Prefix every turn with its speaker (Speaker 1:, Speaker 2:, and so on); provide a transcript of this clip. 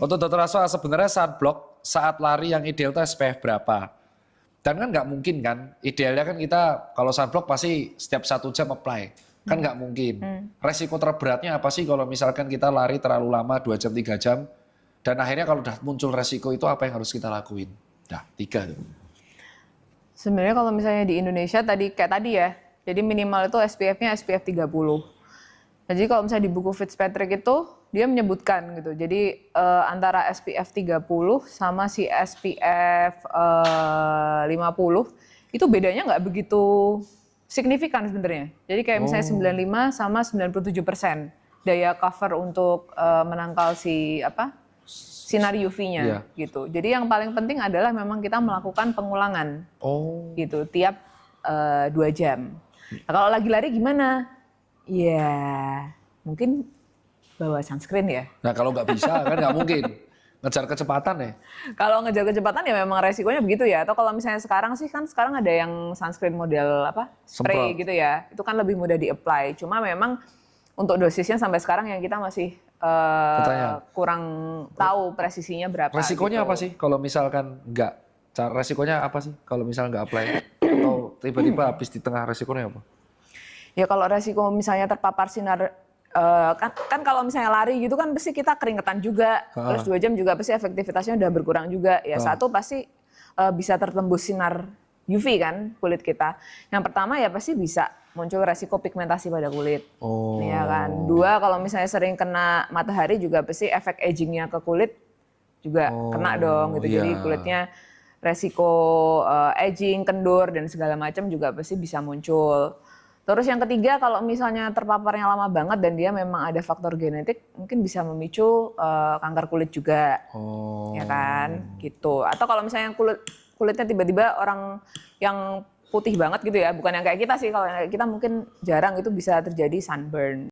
Speaker 1: Untuk Dokter Aswa, sebenarnya saat lari yang ideal itu SPF berapa? Dan kan nggak mungkin kan, idealnya kan kita kalau sunblock pasti setiap 1 jam apply. Kan nggak mungkin. Resiko terberatnya apa sih kalau misalkan kita lari terlalu lama 2 jam, 3 jam. Dan akhirnya kalau udah muncul resiko itu apa yang harus kita lakuin? Nah, 3 tuh.
Speaker 2: Sebenarnya kalau misalnya di Indonesia kayak tadi ya, jadi minimal itu SPF-nya SPF 30. Nah, jadi kalau misalnya di buku Fitzpatrick itu dia menyebutkan gitu. Jadi antara SPF 30 sama si SPF 50 itu bedanya nggak begitu signifikan sebenarnya. Jadi kayak misalnya 95 sama 97% daya cover untuk menangkal sinar UV-nya gitu. Jadi yang paling penting adalah memang kita melakukan pengulangan gitu tiap 2 jam. Nah, kalau lagi lari gimana? Ya mungkin bawa sunscreen ya.
Speaker 1: Nah kalau nggak bisa kan nggak mungkin. Ngejar kecepatan ya?
Speaker 2: Kalau ngejar kecepatan ya memang resikonya begitu ya. Atau kalau misalnya sekarang ada yang sunscreen model spray gitu ya. Itu kan lebih mudah di-apply. Cuma memang untuk dosisnya sampai sekarang yang kita masih kurang tahu presisinya berapa.
Speaker 1: Resikonya
Speaker 2: gitu.
Speaker 1: apa sih kalau misalkan nggak? Resikonya apa sih kalau misalnya nggak apply? Atau tiba-tiba habis di tengah resikonya apa?
Speaker 2: Ya kalau resiko misalnya terpapar sinar kan kalau misalnya lari gitu kan pasti kita keringetan juga, terus 2 jam juga pasti efektivitasnya udah berkurang juga. Ya satu pasti bisa tertembus sinar UV kan kulit kita. Yang pertama ya pasti bisa muncul resiko pigmentasi pada kulit. Ya kan. 2 kalau misalnya sering kena matahari juga pasti efek agingnya ke kulit juga kena dong gitu. Jadi kulitnya resiko aging, kendur dan segala macam juga pasti bisa muncul. Terus yang ketiga kalau misalnya terpaparnya lama banget dan dia memang ada faktor genetik mungkin bisa memicu kanker kulit juga. Ya kan gitu. Atau kalau misalnya kulitnya tiba-tiba orang yang putih banget gitu ya, bukan yang kayak kita sih, kalau yang kayak kita mungkin jarang itu bisa terjadi sunburn.